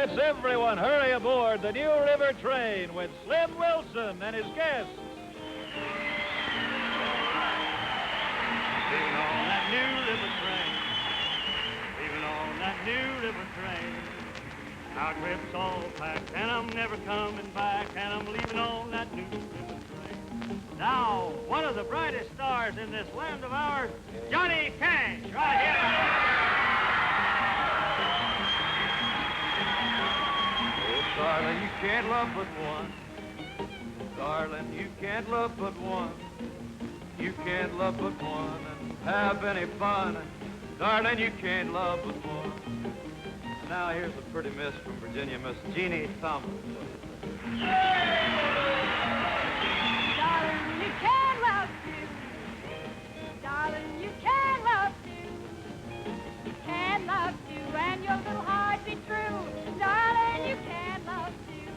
Let's everyone hurry aboard the New River train with Slim Wilson and his guests. Leaving on that New River train. Leaving on that New River train. Our grip's all packed and I'm never coming back, and I'm leaving on that New River train. Now, one of the brightest stars in this land of ours, Johnny Cash, right here. Darling, you can't love but one. Darling, you can't love but one. You can't love but one and have any fun. Darling, you can't love but one. Now here's a pretty miss from Virginia, Miss Jeannie Thomas. Darling, you can't love two. Darling, you can't love two. You can't love two and your little heart be true. Darling, you can't love two.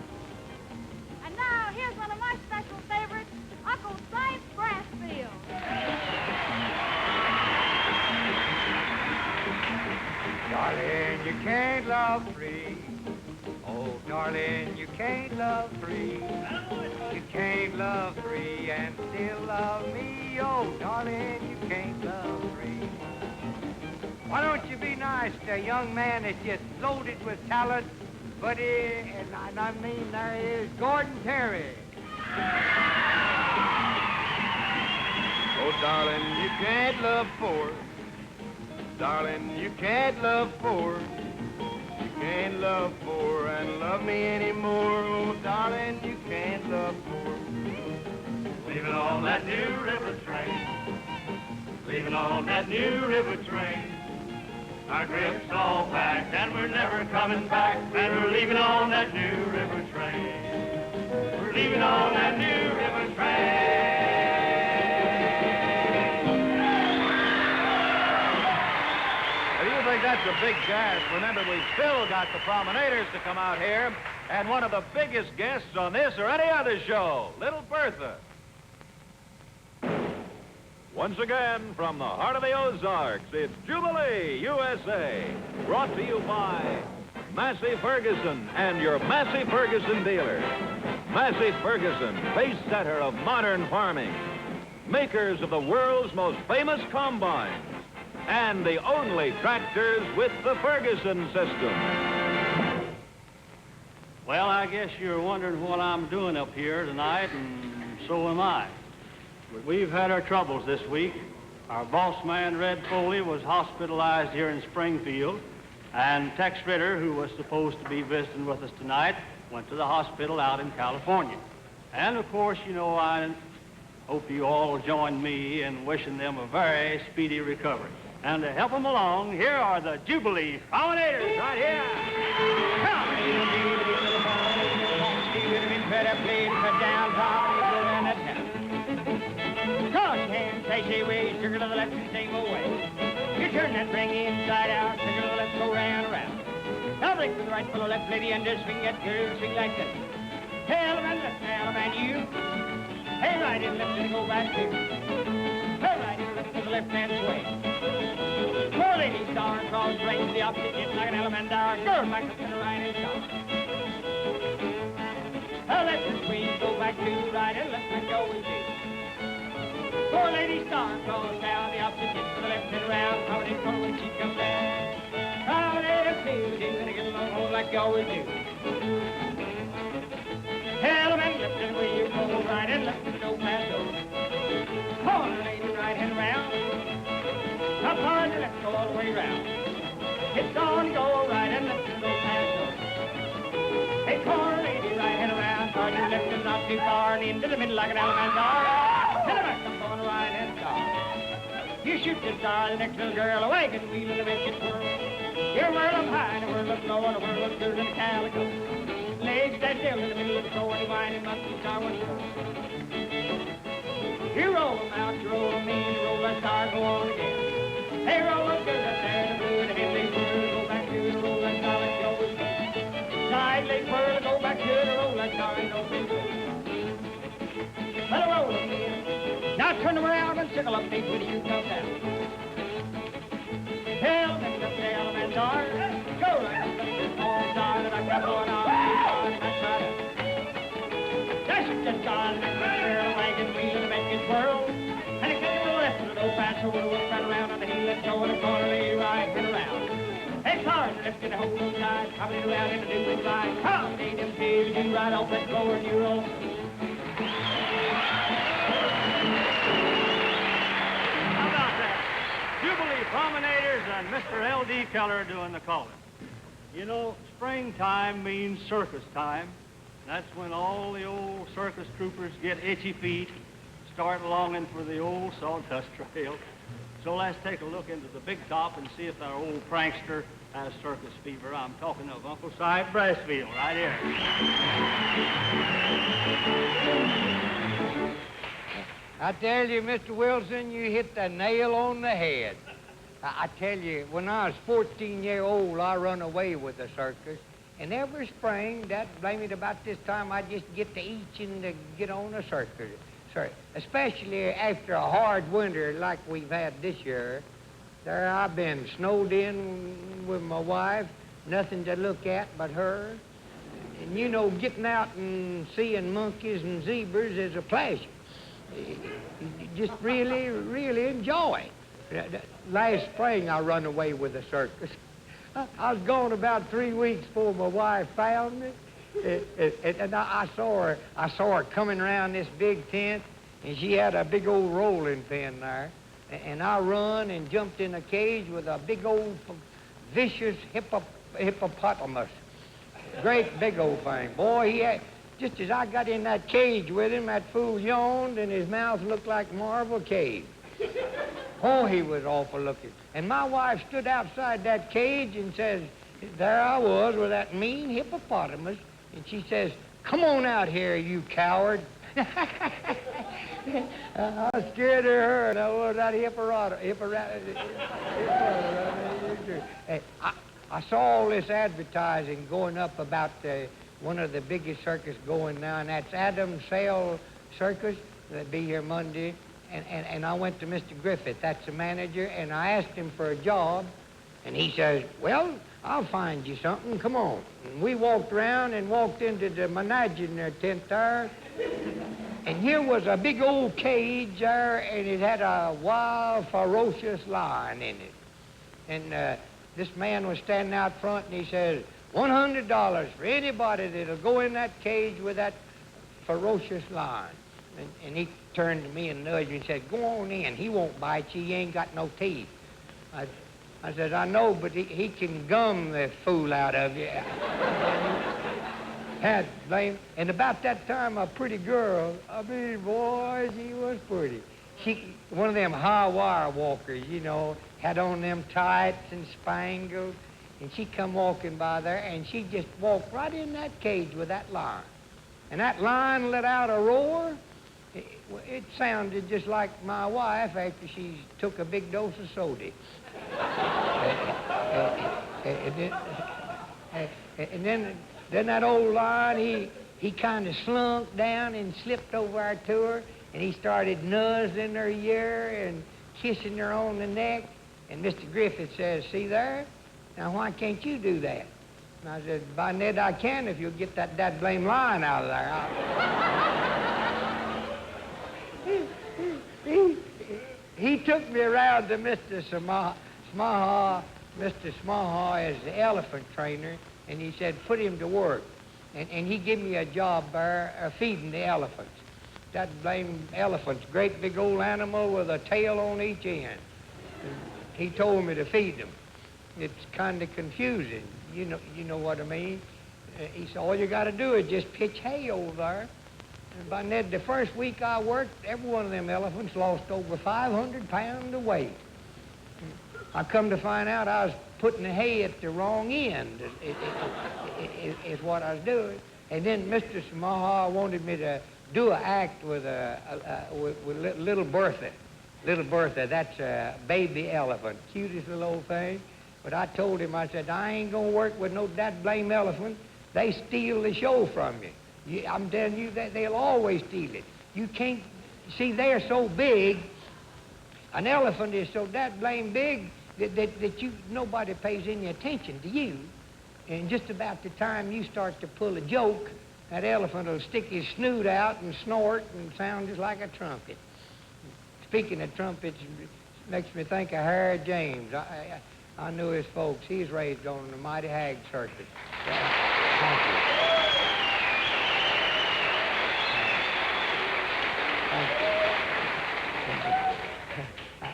And now here's one of my special favorites, Uncle Saint Brassfield. Darling, you can't love three. Oh, darling, you can't love three. You can't love three and still love me. Oh, darling, you can't love three. Why don't you be nice to a young man that's just loaded with talent? But I mean, there is Gordon Terry. Oh, darling, you can't love four. Darling, you can't love four. You can't love four and love me anymore. Oh, darling, you can't love four. Leaving on that New River train. Leaving on that New River train. Our grip's all packed and we're never coming back, and we're leaving on that New River train. We're leaving on that New River train. If you think that's a big gas, remember we've still got the Promenaders to come out here, and one of the biggest guests on this or any other show, Little Bertha. Once again, from the heart of the Ozarks, it's Jubilee USA, brought to you by Massey Ferguson and your Massey Ferguson dealer. Massey Ferguson, pace setter of modern farming, makers of the world's most famous combines, and the only tractors with the Ferguson system. Well, I guess you're wondering what I'm doing up here tonight, and so am I. But we've had our troubles this week. Our boss man, Red Foley, was hospitalized here in Springfield, and Tex Ritter, who was supposed to be visiting with us tonight, went to the hospital out in California. And, of course, you know, I hope you all join me in wishing them a very speedy recovery. And to help them along, here are the Jubilee Promenaders right here. Cross hands, sashay ways, sugar to the left and same old way. You turn that ring inside out, sugar to the left, go round and round. Now break with the right, follow left, lady, and just swing that curve, swing like this. Hey, Alabama, left, Alabama, you. Hey, right and left, and go back two. Hey, right and left to the left hand sway. Four ladies, star, cross, range, the opposite, just like an Alabama, girl, back up to the right and star. Left and swing, go back two, right and left, and go with two. Four ladies, star, cross, down, the opposite, just to the left and round, promenade forward, she comes down. Promenade two, she's gonna get along, hold like you always do. Alabama, left and way you go, right and left, and go past those. Corner lady, right hand round. Up on the left, go all the way round. It's on, go right and left, and go past those. Hey, corner lady, right hand around. Turn your left and not too far, and into the middle like an Alabama star. To the back, I'm going right hand star. You shoot the star, the next little girl, a wagon wheel in the biscuit twirl. You're a whirl up high, and a whirl up low, and a whirl up good in the calico. Legs that still in the middle of the floor, and you wind him up and star one go. You roll them out, you roll them in, you roll that star, go on again. Hey, roll up good up there, the blue, and the head whirl, go back to the roll that star, like you always do. Side leg whirl, go back to the roll that star, and don't be good. Let her roll them in. Now turn them around and circle up, big when you come down. Hell, next up the element star, go right up the small star, that I got shoulder, work right around on the heel, let's go in the corner, lay right and around. Hey, Sergeant, let's get a hold of guys, coming around in the new line. Come, lay them caves, you right off that floor and you roll. How about that? Jubilee Promenaders and Mr. L.D. Keller doing the calling. You know, springtime means circus time. That's when all the old circus troopers get itchy feet, start longing for the old sawdust trail. So let's take a look into the big top and see if our old prankster has circus fever. I'm talking of Uncle Si Brassfield right here. I tell you, Mr. Wilson, you hit the nail on the head. I tell you, when I was 14-year-old, I run away with the circus. And every spring, blame it, about this time, I just get to itching to get on a circus. Especially after a hard winter like we've had this year. There I've been snowed in with my wife, nothing to look at but her. And you know, getting out and seeing monkeys and zebras is a pleasure. You just really, really enjoy it. Last spring, I run away with the circus. I was gone about 3 weeks before my wife found me. And I saw her coming around this big tent, and she had a big old rolling pin there. And I run and jumped in a cage with a big old vicious hippopotamus. Great big old thing. Boy, just as I got in that cage with him, that fool yawned and his mouth looked like Marvel Cave. Oh, he was awful looking. And my wife stood outside that cage and says, there I was with that mean hippopotamus, and she says, come on out here, you coward. I was scared of her, and I was that I saw all this advertising going up about one of the biggest circus going now, and that's Adam Sale Circus. They'll be here Monday. And I went to Mr. Griffith, that's the manager, and I asked him for a job, and he says, well, I'll find you something, come on. And we walked around and walked into the menaging tent there, and here was a big old cage there, and it had a wild, ferocious lion in it. And this man was standing out front, and he says, $100 for anybody that'll go in that cage with that ferocious lion. And he turned to me and nudged me and said, go on in. He won't bite you. He ain't got no teeth. I said, I know, but he can gum the fool out of you. And about that time, a pretty girl, I mean, boy, she was pretty. One of them high wire walkers, you know, had on them tights and spangles. And she come walking by there, and she just walked right in that cage with that lion. And that lion let out a roar. It sounded just like my wife after she took a big dose of soda. And then that old lion, he kind of slunk down and slipped over her to her, and he started nuzzling her ear and kissing her on the neck. And Mr. Griffith says, see there? Now, why can't you do that? And I said, by Ned, I can if you'll get that blame lion out of there. He took me around to Mr. Smaha. Mr. Smaha is the elephant trainer, and he said, put him to work. And he gave me a job there feeding the elephants. That blame elephant's great big old animal with a tail on each end. And he told me to feed them. It's kind of confusing. You know what I mean? He said, all you got to do is just pitch hay over there. And by Ned, the first week I worked, every one of them elephants lost over 500 pounds of weight. I come to find out I was putting the hay at the wrong end, is what I was doing. And then Mr. Samaha wanted me to do an act with little Bertha. Little Bertha, that's a baby elephant, cutest little old thing. But I told him, I said, I ain't gonna work with no that blame elephant. They steal the show from you. I'm telling you that they'll always steal it. You can't, see, they're so big, an elephant is so that blame big that nobody pays any attention to you. And just about the time you start to pull a joke, that elephant will stick his snoot out and snort and sound just like a trumpet. Speaking of trumpets, makes me think of Harry James. I knew his folks. He's raised on the Mighty Hag Circus. Thank you.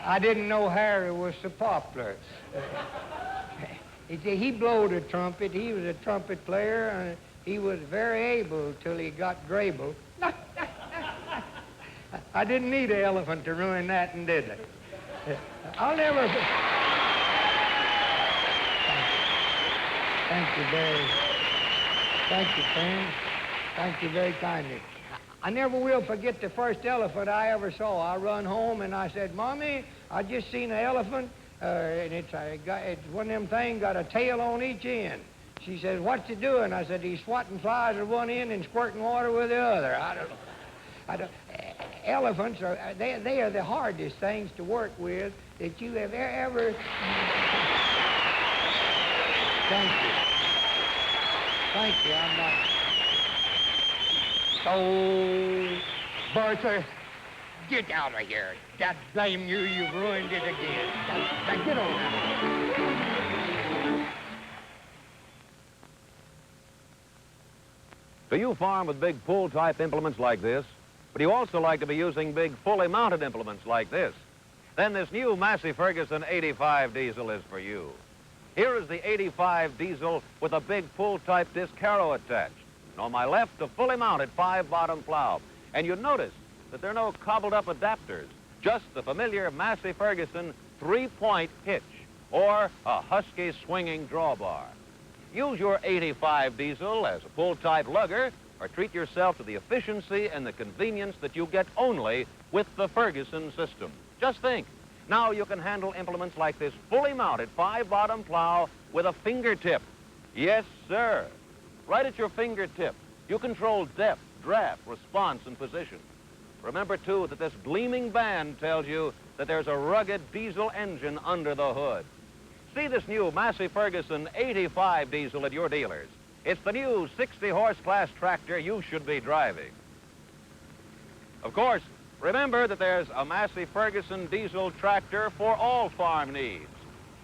I didn't know Harry was so popular. He blowed a trumpet. He was a trumpet player, and he was very able till he got Grable. I didn't need an elephant to ruin that, and did I? I'll never... Thank you very... Thank you, friend. Thank you very kindly. I never will forget the first elephant I ever saw. I run home and I said, Mommy, I just seen an elephant, and it's one of them things got a tail on each end. She says, what's he doing? I said, he's swatting flies at one end and squirting water with the other. I don't. Elephants they are the hardest things to work with that you have ever. Thank you. Thank you. I'm not. Oh, Bertha, get out of here. God blame you, you've ruined it again. Now get on now. Do you farm with big pull-type implements like this? But you also like to be using big fully mounted implements like this? Then this new Massey Ferguson 85 diesel is for you. Here is the 85 diesel with a big pull-type disc harrow attached. And on my left, a fully mounted 5-bottom plow. And you notice that there are no cobbled-up adapters, just the familiar Massey Ferguson 3-point hitch, or a Husky swinging drawbar. Use your 85 diesel as a pull-type lugger, or treat yourself to the efficiency and the convenience that you get only with the Ferguson system. Just think, now you can handle implements like this fully mounted 5-bottom plow with a fingertip. Yes, sir. Right at your fingertip, you control depth, draft, response, and position. Remember, too, that this gleaming band tells you that there's a rugged diesel engine under the hood. See this new Massey Ferguson 85 diesel at your dealers. It's the new 60-horse class tractor you should be driving. Of course, remember that there's a Massey Ferguson diesel tractor for all farm needs.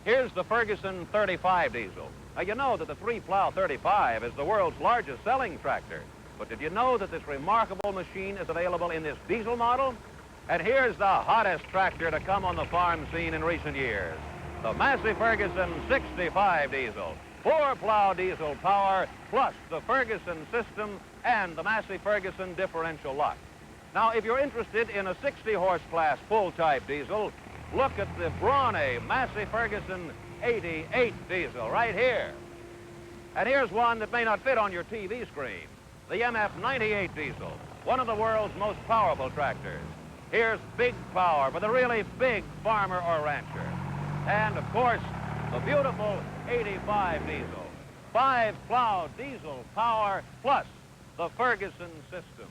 Here's the Ferguson 35 diesel. Now, you know that the 3-plow 35 is the world's largest selling tractor. But did you know that this remarkable machine is available in this diesel model? And here's the hottest tractor to come on the farm scene in recent years. The Massey Ferguson 65 diesel. 4-plow diesel power, plus the Ferguson system and the Massey Ferguson differential lock. Now, if you're interested in a 60-horse class full-type diesel, look at the Brawny Massey Ferguson 88 diesel right here. And here's one that may not fit on your TV screen. The MF 98 diesel, one of the world's most powerful tractors. Here's big power for the really big farmer or rancher. And, of course, the beautiful 85 diesel. 5-plow diesel power plus the Ferguson system.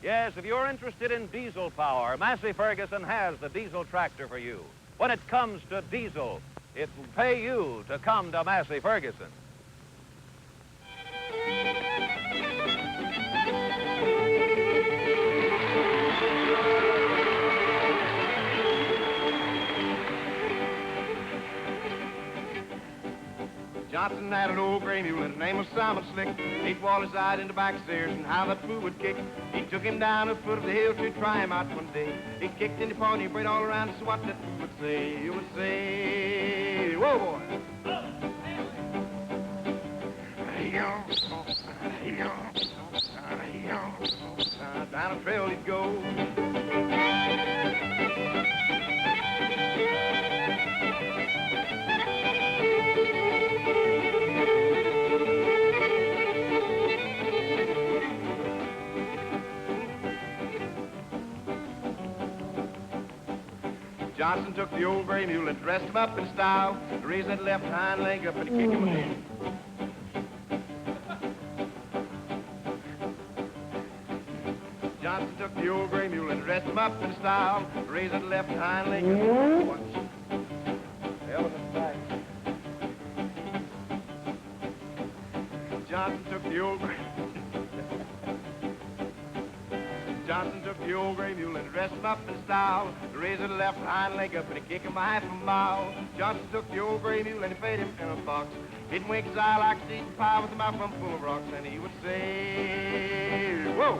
Yes, if you're interested in diesel power, Massey Ferguson has the diesel tractor for you. When it comes to diesel, it will pay you to come to Massey Ferguson. Johnson had an old gray mule, and his name was Simon Slick. He'd wall his eye in the back stairs, and how that fool would kick. He took him down the foot of the hill to try him out one day. He kicked in the pony, braid all around, so what that fool would say. He would say, whoa, boy. Down the trail he'd go. Johnson took the old gray mule and dressed him up in style, raised that left hind leg up and kicked him again. Johnson took the old gray mule and dressed him up in style, raised that left hind leg up. Watch. Elephant back. Johnson took the old gray Johnson took the old gray mule and dressed him up in style. The razor the left hind leg up and he kicked him a half a mile. Johnson took the old gray mule and he fed him in a box. He'd wink his eye like a eating pie with a mouth full of rocks, and he would say, whoa!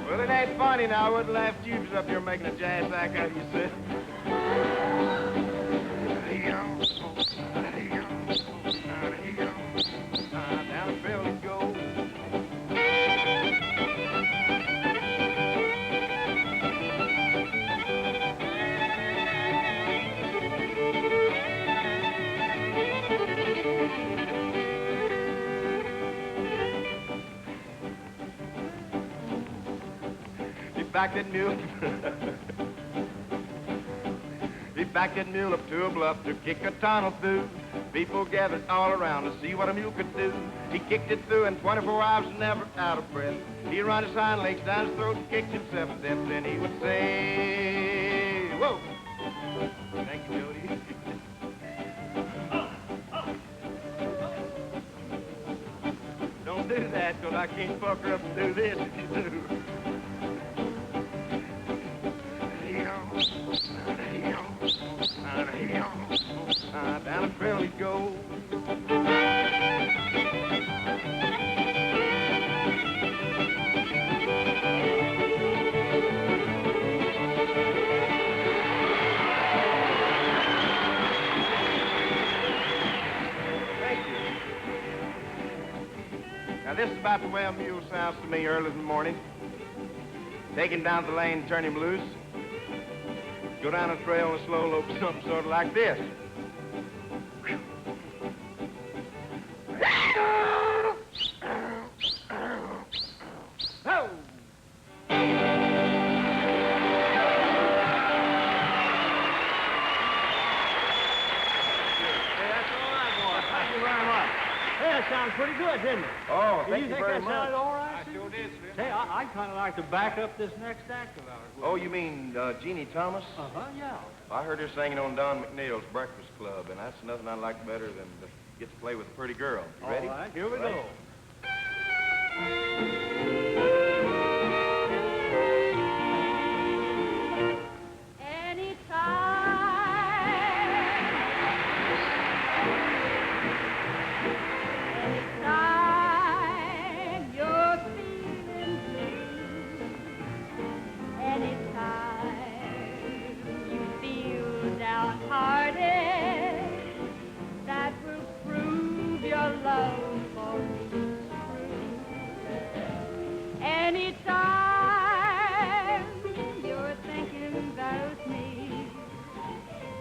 Well, it ain't funny now. I wouldn't laugh if you was up here making a jazz act out of yourself. Down the field it goes. He backed that mule. He backed that mule up to a bluff to kick a tunnel through. People gathered all around to see what a mule could do. He kicked it through in 24 hours, never out of breath. He run his hind legs down his throat and kicked himself to death. Then he would say, whoa! Thank you, Jody. Don't do that, because I can't fuck her up and do this if you do. Down the trail he goes. Thank you. Now this is about the way a mule sounds to me early in the morning. Take him down the lane, turn him loose. Go down the trail in a slow lope, something sort of like this. Oh! Thank you very much. Hey, that sounds pretty good, didn't it? Oh, Do thank you you think very that much. sounded all right? I sure did, Slim. Say, I'd kind of like to back up this next act of ours. Oh, you mean Jeannie Thomas? Uh-huh, yeah. I heard her singing on Don McNeil's Breakfast Club, and that's nothing I like better than to get to play with a pretty girl. You ready? All right, here we go. Anytime you're feeling blue, anytime you feel downhearted, that will prove your love for me is true. Anytime you're thinking about me,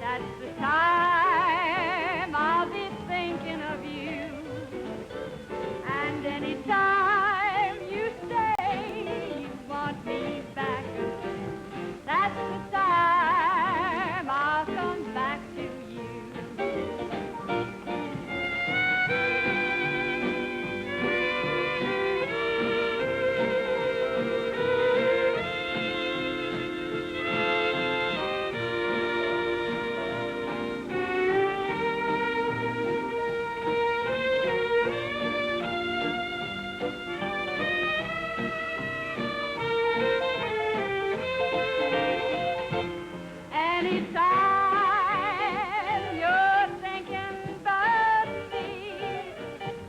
that's the time I'll be thinking of you. And anytime you say you want me back again, that's the time I'll come back to you. Anytime you're thinking about me,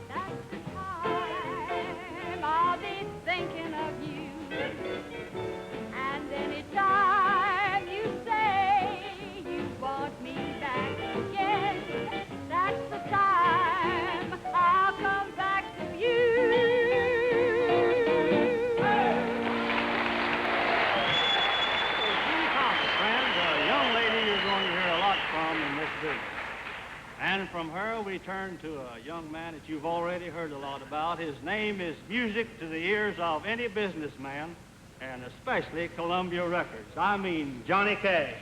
that's the time I'll be thinking of you. And anytime you say you want me back again, that's the time I'll come back to you. Jeannie Thomas, friends, a young lady you're going to hear a lot from in this business. And from her, we turn to a young man that you've already heard a lot about. His name is music to the ears of any businessman, and especially Columbia Records. I mean Johnny Cash.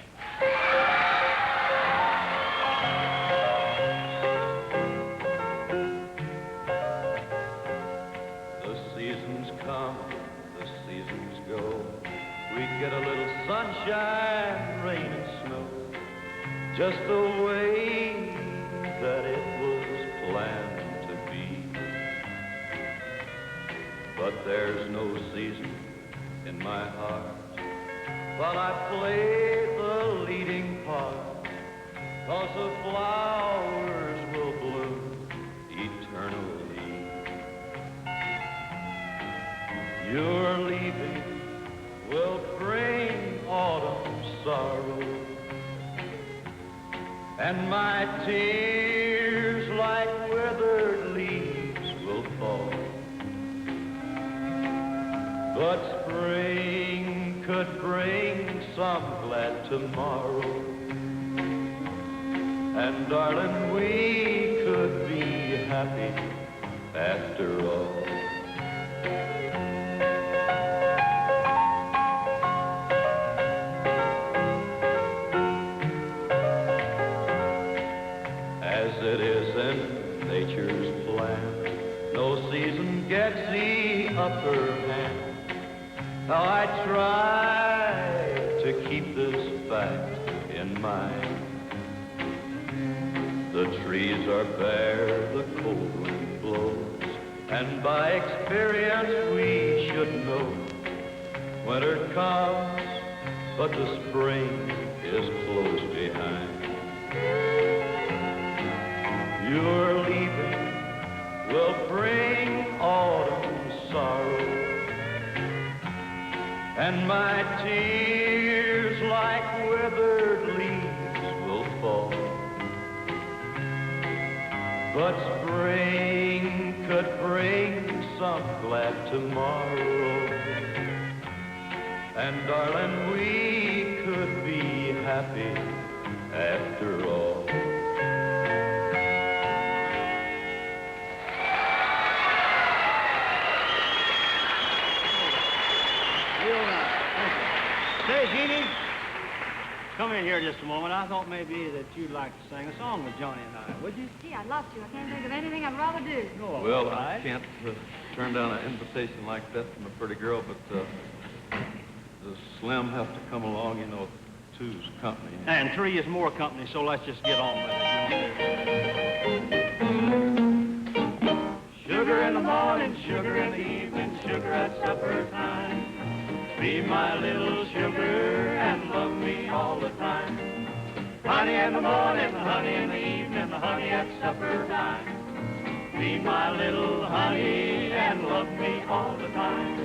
The seasons come, the seasons go. we'd get a little sunshine, rain and snow, just the way that it was planned to be. But there's no season in my heart, but I play the leading part, 'cause the flowers will bloom eternally. Your leaving will bring autumn's sorrow, and my tears like withered leaves will fall. But spring could bring some glad tomorrow, and darling, we could be happy after all. As it is in nature's plan, no season gets the upper hand. Now I try to keep this fact in mind. The trees are bare, the cold wind blows, and by experience we should know winter comes, but the spring is close behind. Your leaving will bring autumn's sorrow, and my tears like withered leaves will fall. But spring could bring some glad tomorrow, and darling, we could be happy after all. Say, Jeannie, come in here just a moment. I thought maybe that you'd like to sing a song with Johnny and I, would you? Gee, I'd love to. I can't think of anything I'd rather do. Oh, Well, all right. I can't turn down an invitation like that from a pretty girl, but does Slim have to come along? You know, two's company. And three is more company, so let's just get on with it. Sugar in the morning, sugar in the evening, sugar at supper time. Be my little sugar and love me all the time. Honey in the morning, honey in the evening, honey at supper time. Be my little honey and love me all the time.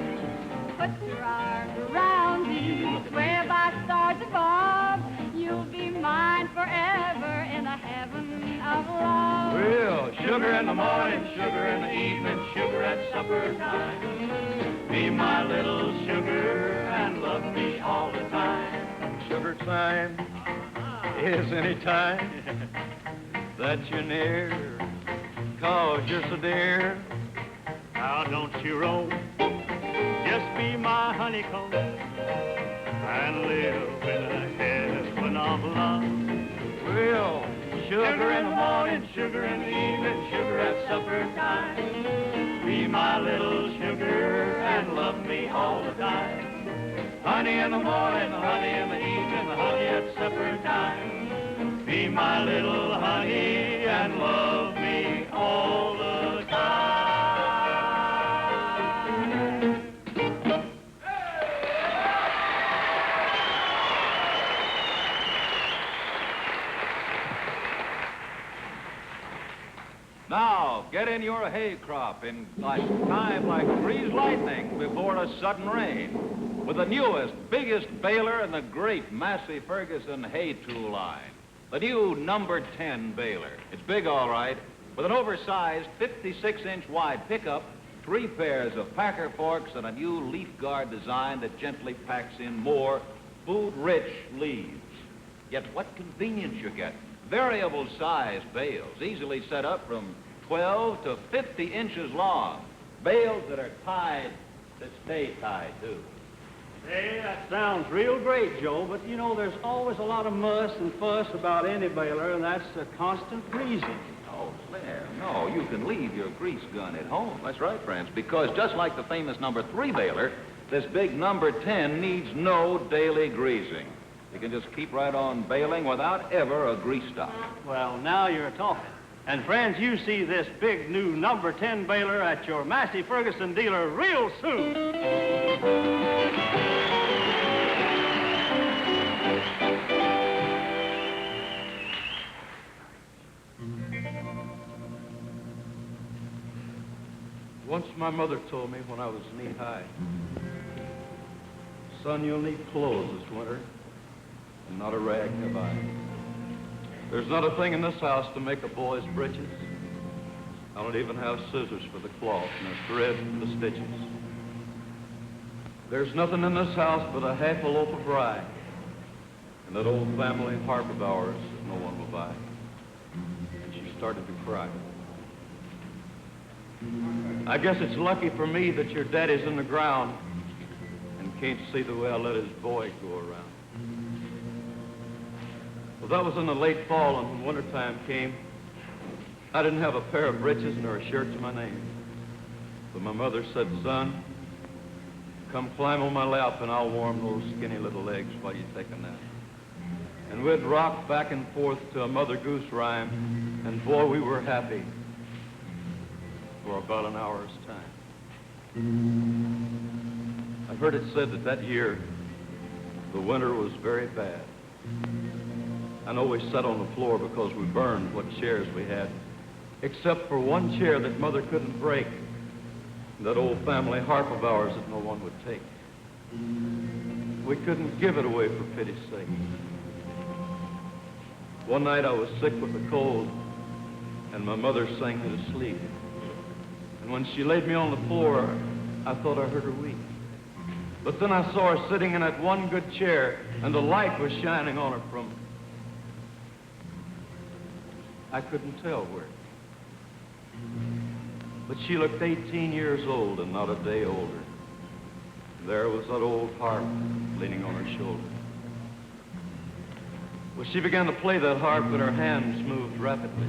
Put your arms around me, swear by stars above, you'll be mine forever in the heaven of love. Well, sugar in the morning, sugar in the evening, sugar at supper time. Be my little sugar and love me all the time. Sugar time is any time that you're near, 'cause you're so dear. Now don't you roll, just be my honeycomb and live in the heaven of love. Well, Sugar in the morning, sugar in the evening, sugar at supper time. Be my little sugar and love me all the time. Honey in the morning, honey in the evening, honey at supper time. Be my little honey and love me all the time. Now, get in your hay crop in time like greased lightning before a sudden rain with the newest, biggest baler in the great Massey Ferguson hay tool line. The new number 10 baler. It's big, all right, with an oversized 56-inch wide pickup, 3 pairs of packer forks, and a new leaf guard design that gently packs in more food-rich leaves. Yet what convenience you get. Variable size bales, easily set up from 12 to 50 inches long. Bales that are tied to stay tied, too. Hey, that sounds real great, Joe, but you know, there's always a lot of muss and fuss about any baler, and that's a constant reason. Oh, Slim, no, you can leave your grease gun at home. That's right, friends, because just like the famous number 3 baler, This big number 10 needs no daily greasing. You can just keep right on bailing without ever a grease stop. Well, now you're talking. And friends, you see this big new number 10 baler at your Massey Ferguson dealer real soon. Once my mother told me when I was knee-high, son, you'll need clothes this winter, and not a rag to buy. There's not a thing in this house to make a boy's breeches. I don't even have scissors for the cloth and the thread and the stitches. There's nothing in this house but a half a loaf of rye and that old family harp of ours that no one will buy. And she started to cry. I guess it's lucky for me that your daddy's in the ground and can't see the way I let his boy go around. Well, that was in the late fall, and when wintertime came, I didn't have a pair of breeches nor a shirt to my name. But my mother said, son, come climb on my lap and I'll warm those skinny little legs while you take a nap. And we'd rock back and forth to a Mother Goose rhyme, and boy, we were happy for about an hour's time. I've heard it said that year the winter was very bad. I know we sat on the floor because we burned what chairs we had, except for one chair that Mother couldn't break, that old family harp of ours that no one would take. We couldn't give it away for pity's sake. One night I was sick with a cold, and my mother sang me to sleep. And when she laid me on the floor, I thought I heard her weep. But then I saw her sitting in that one good chair, and the light was shining on her from... I couldn't tell where. But she looked 18 years old and not a day older. There was that old harp leaning on her shoulder. Well, she began to play that harp, and her hands moved rapidly.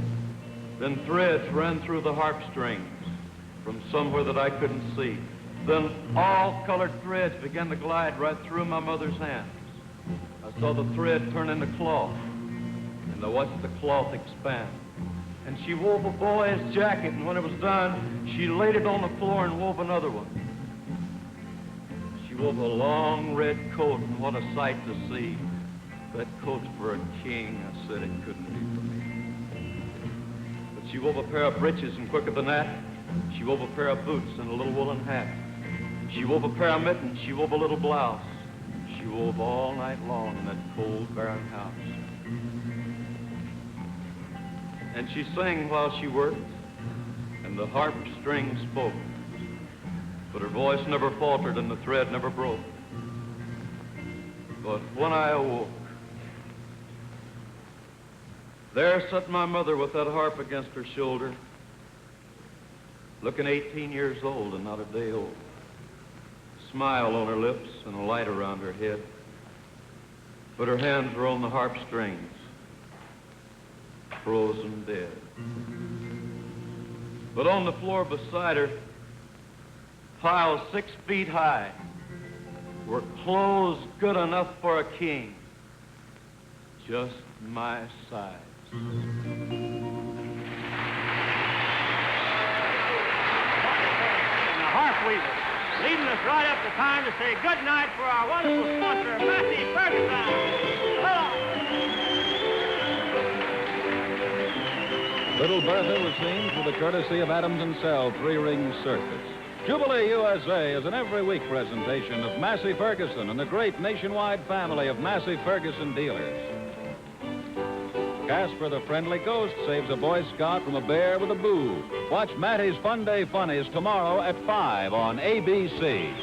Then threads ran through the harp strings from somewhere that I couldn't see. Then all colored threads began to glide right through my mother's hands. I saw the thread turn into cloth, and I watched the cloth expand. And she wove a boy's jacket, and when it was done, she laid it on the floor and wove another one. She wove a long red coat, and what a sight to see. That coat's for a king. I said it couldn't be for me. But she wove a pair of breeches, and quicker than that, she wove a pair of boots and a little woolen hat. She wove a pair of mittens, she wove a little blouse. She wove all night long in that cold, barren house. And she sang while she worked, and the harp string spoke. But her voice never faltered and the thread never broke. But when I awoke, there sat my mother with that harp against her shoulder, looking 18 years old and not a day old. Smile on her lips and a light around her head. But her hands were on the harp strings, frozen dead. But on the floor beside her, piled 6 feet high, were clothes good enough for a king, just my size. Harp Weaver, leading us right up to time to say good night for our wonderful sponsor, Massey Ferguson. Hello. Little Bertha was seen through the courtesy of Adams and Sell Three-Ring Circus. Jubilee USA is an every week presentation of Massey Ferguson and the great nationwide family of Massey Ferguson dealers. Casper the Friendly Ghost saves a Boy Scout from a bear with a boo. Watch Matty's Fun Day Funnies tomorrow at 5 on ABC.